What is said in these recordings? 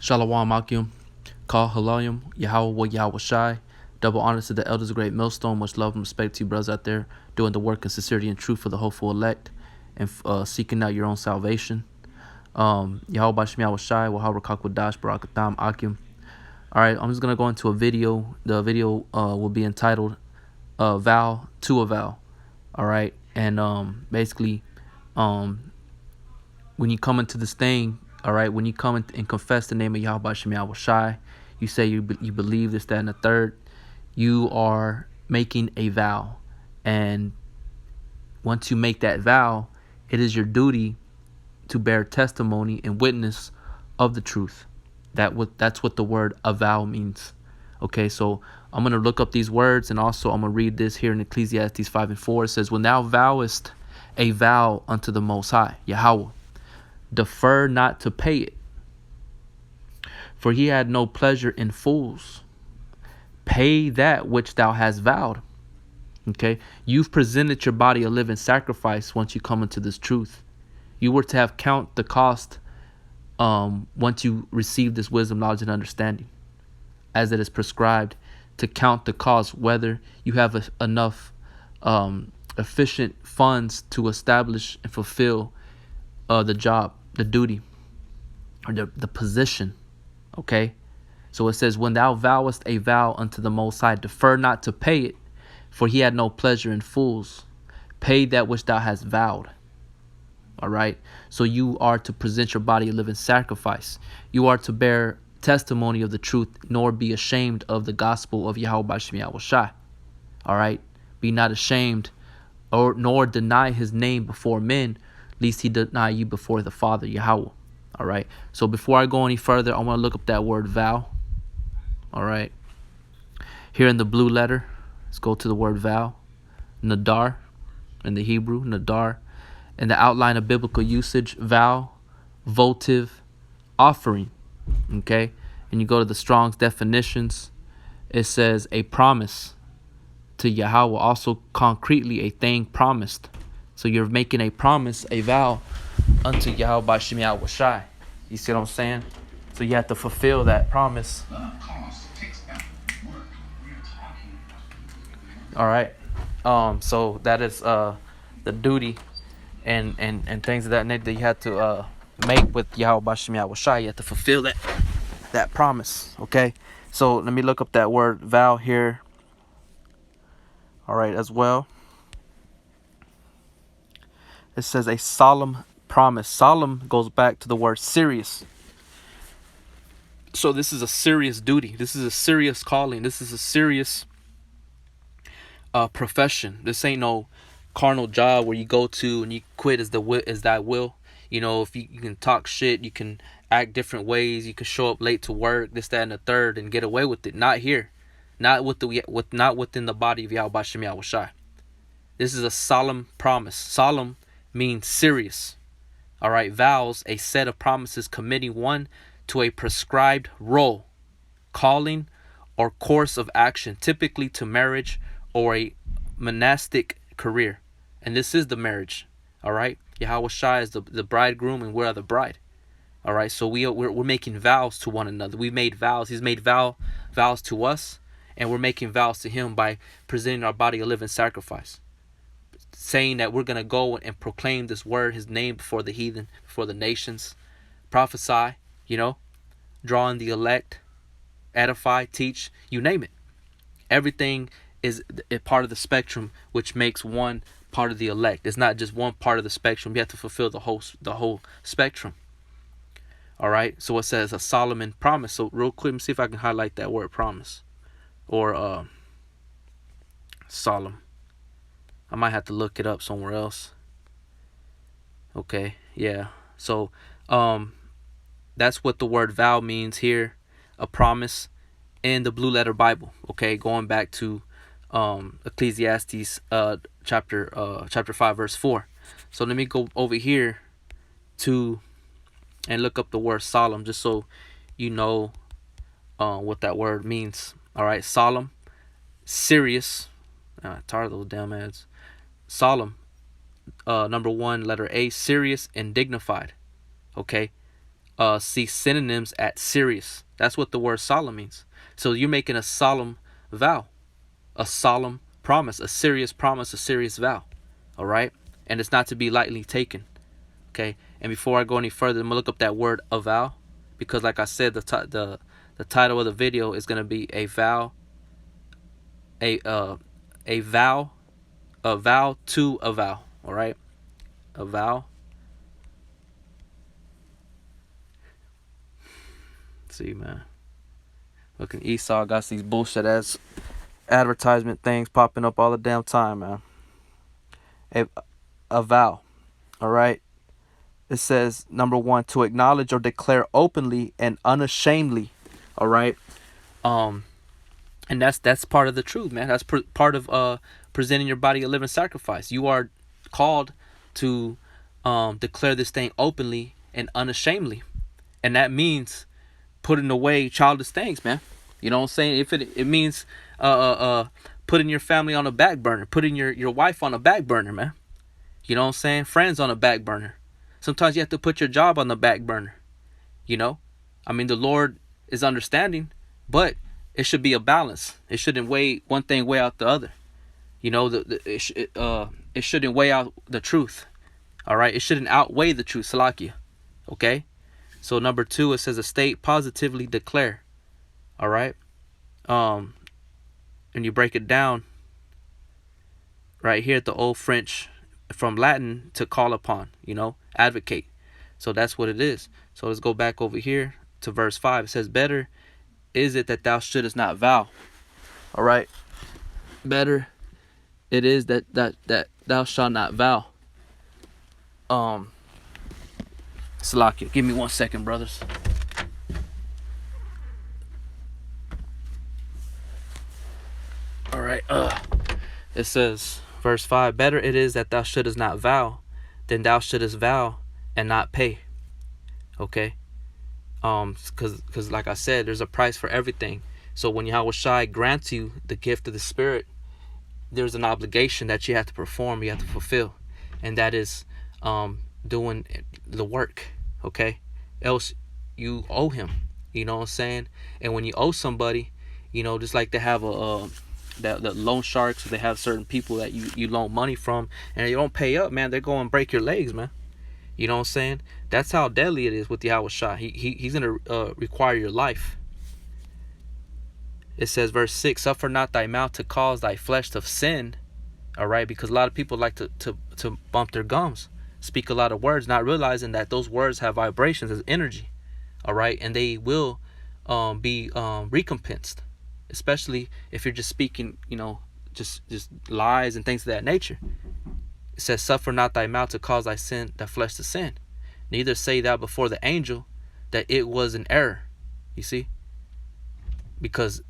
Shalom Akim, Kal Halayim, Yahweh Yahweh Shai. Double honors to the elders of Great Millstone. Much love and respect to you brothers out there doing the work in sincerity and truth for the hopeful elect and seeking out your own salvation. Yahweh Bashem Yahweh Shai, Wahawra Kakwadash, Barakatam Akim. Alright, I'm just going to go into a video. The video will be entitled Vow to Avow. Alright, and basically, when you come into this thing, all right, when you come in and confess the name of Yahweh Shem Yahweh Shai, you say you believe this, that, and the third, you are making a vow. And once you make that vow, it is your duty to bear testimony and witness of the truth. That's what the word avow means. Okay, so I'm going to look up these words, and also I'm going to read this here in Ecclesiastes 5 and 4. It says, when thou vowest a vow unto the Most High, Yahweh, defer not to pay it, for he had no pleasure in fools. Pay that which thou hast vowed. Okay, you've presented your body a living sacrifice once you come into this truth. You were to have count the cost once you receive this wisdom, knowledge, and understanding, as it is prescribed, to count the cost, whether you have enough efficient funds to establish and fulfill the job, the duty, or the position. Okay, so it says, when thou vowest a vow unto the Most High, defer not to pay it, for he had no pleasure in fools. Pay that which thou hast vowed. All right, so you are to present your body a living sacrifice. You are to bear testimony of the truth, nor be ashamed of the gospel of Yahweh Bashem Yahweh Shai. All right, be not ashamed, nor deny his name before men, lest he deny you before the Father, Yahweh. All right, so before I go any further, I want to look up that word vow. All right, here in the blue letter, let's go to the word vow. Nadar, in the Hebrew, nadar. In the outline of biblical usage, vow, votive, offering. Okay, and you go to the Strong's definitions, it says a promise to Yahweh, also concretely a thing promised. So you're making a promise, a vow unto Yahweh by Shem Yahweh Shai. You see what I'm saying? So you have to fulfill that promise. All right. So that is the duty and things of that nature that you have to make with Yahweh by Shem Yahweh Shai. You have to fulfill that promise. Okay. So let me look up that word vow here. All right, as well. It says a solemn promise. Solemn goes back to the word serious. So this is a serious duty. This is a serious calling. This is a serious profession. This ain't no carnal job where you go to and you quit as thy will. You know, if you can talk shit, you can act different ways, you can show up late to work, this, that, and the third, and get away with it. Not here. Not within the body of Yahweh Shem Yahweh Shai. This is a solemn promise. Solemn means serious. All right, vows, a set of promises committing one to a prescribed role, calling, or course of action, typically to marriage or a monastic career. And this is the marriage. All right, Yahweh Shai is the bridegroom, and we're the bride. All right, so we're making vows to one another. We made vows. He's made vows to us, and we're making vows to him by presenting our body a living sacrifice, saying that we're going to go and proclaim this word, his name, before the heathen, before the nations, prophesy, draw in the elect, edify, teach, you name it. Everything is a part of the spectrum, which makes one part of the elect. It's not just one part of the spectrum. You have to fulfill the whole spectrum. All right, so it says a Solomon promise. So real quick, let me see if I can highlight that word promise or solemn. I might have to look it up somewhere else. Okay, yeah. So that's what the word vow means here, a promise in the Blue Letter Bible. Okay, going back to Ecclesiastes chapter 5 verse 4. So let me go over here to and look up the word solemn, just so you know what that word means. All right, solemn, serious. Tired of those damn ads. Solemn, number one, letter A, serious and dignified. Okay, see synonyms at serious. That's what the word solemn means. So you're making a solemn vow, a solemn promise, a serious promise, a serious vow. All right, and it's not to be lightly taken. Okay, and before I go any further, I'm gonna look up that word avow, because like I said, the title of the video is gonna be a vow, a vow, a vow to a vow. All right, a vow. Let's see, man. Looking Esau got these bullshit ass advertisement things popping up all the damn time, man. A vow. All right. It says, number one, to acknowledge or declare openly and unashamedly. All right. And that's part of the truth, man. That's part of presenting your body a living sacrifice. You are called to declare this thing openly and unashamedly, and that means putting away childish things, man. You know what I'm saying? If it means putting your family on a back burner, putting your wife on a back burner, man. You know what I'm saying? Friends on a back burner. Sometimes you have to put your job on the back burner. You know, I mean, the Lord is understanding, but it should be a balance. It shouldn't weigh one thing weigh out the other. You know, it shouldn't weigh out the truth. All right, it shouldn't outweigh the truth. Salakia. Okay. So number two, it says a state positively declare. All right. And you break it down right here at the old French, from Latin to call upon, you know, advocate. So that's what it is. So let's go back over here to verse 5. It says, better is it that thou shouldest not vow. All right. Better it is that thou shalt not vow. Salakia, give me 1 second, brothers. All right. It says, verse 5, better it is that thou shouldest not vow than thou shouldest vow and not pay. Okay. Because like I said, there's a price for everything. So when Yahweh Shai grants you the gift of the Spirit, there's an obligation that you have to perform, you have to fulfill, and that is doing the work. Okay. Else you owe him. You know what I'm saying? And when you owe somebody, you know, just like they have the loan sharks, they have certain people that you loan money from, and you don't pay up, man, they're going to break your legs, man. You know what I'm saying? That's how deadly it is with Yahweh Shai. He's going to require your life. It says, verse 6, suffer not thy mouth to cause thy flesh to sin. All right, because a lot of people like to bump their gums, speak a lot of words, not realizing that those words have vibrations as energy. All right, and they will be recompensed, especially if you're just speaking, you know, just lies and things of that nature. It says, suffer not thy mouth to cause thy flesh to sin. Neither say thou before the angel that it was an error. You see? Because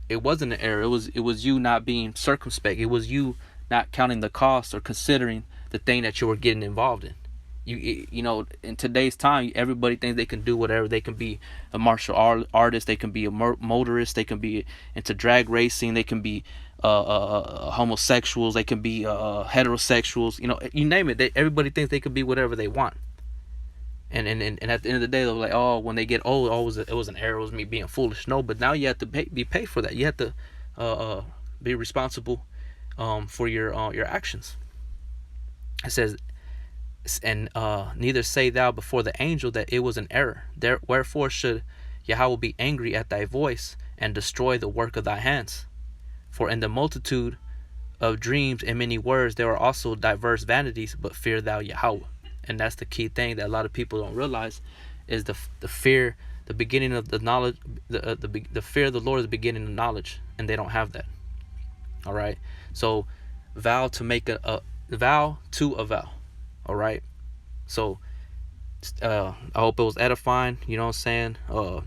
it wasn't an error. It was you not being circumspect. It was you not counting the cost or considering the thing that you were getting involved in. You know, in today's time, everybody thinks they can do whatever. They can be a martial artist. They can be a motorist. They can be into drag racing. They can be homosexuals. They can be heterosexuals. You know, you name it. Everybody thinks they can be whatever they want. And at the end of the day, they're like, oh, when they get old, it was an error. It was me being foolish. No, but now you have to be paid for that. You have to be responsible for your actions. It says, and neither say thou before the angel that it was an error. Wherefore should Yahweh be angry at thy voice and destroy the work of thy hands? For in the multitude of dreams and many words there are also diverse vanities, but fear thou Yahweh. And that's the key thing that a lot of people don't realize, is the fear, the beginning of the knowledge, the fear of the Lord is the beginning of knowledge, and they don't have that. All right. So vow to make a vow to a vow. All right. So I hope it was edifying. You know what I'm saying?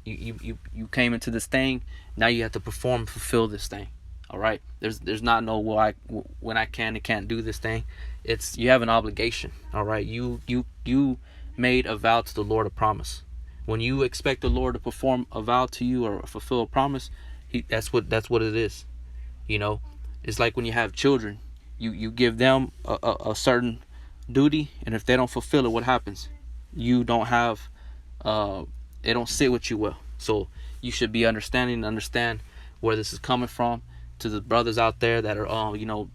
You came into this thing. Now you have to perform and fulfill this thing. All right. There's not no when I can and can't do this thing. It's you have an obligation. All right. You made a vow to the Lord, a promise. When you expect the Lord to perform a vow to you or fulfill a promise, that's what it is. You know, it's like when you have children. You give them a certain duty, and if they don't fulfill it, what happens? you don't have it don't sit with you well. So you should be understanding and understand where this is coming from. To the brothers out there that are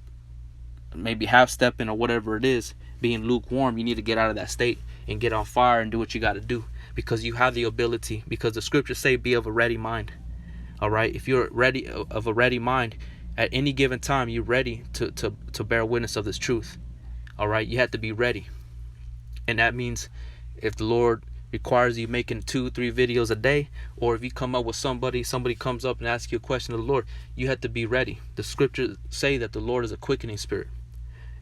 maybe half stepping or whatever it is, being lukewarm, you need to get out of that state and get on fire and do what you got to do, because you have the ability, because the scriptures say be of a ready mind. All right, if you're ready, of a ready mind, at any given time you're ready to bear witness of this truth. All right, you have to be ready. And that means if the Lord requires you making 2-3 videos a day, or if you come up with somebody comes up and asks you a question of the Lord, you have to be ready. The scriptures say that the Lord is a quickening spirit,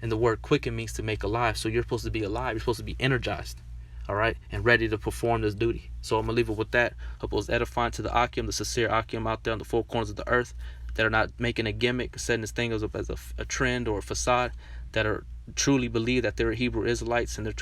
and the word quicken means to make alive. So you're supposed to be alive, you're supposed to be energized, all right, and ready to perform this duty. So I'm gonna leave it with that. Hope it was edifying to the Akim, the sincere Akim out there on the four corners of the earth, that are not making a gimmick, setting this thing up as a trend or a facade, that are truly believe that they're Hebrew Israelites and they're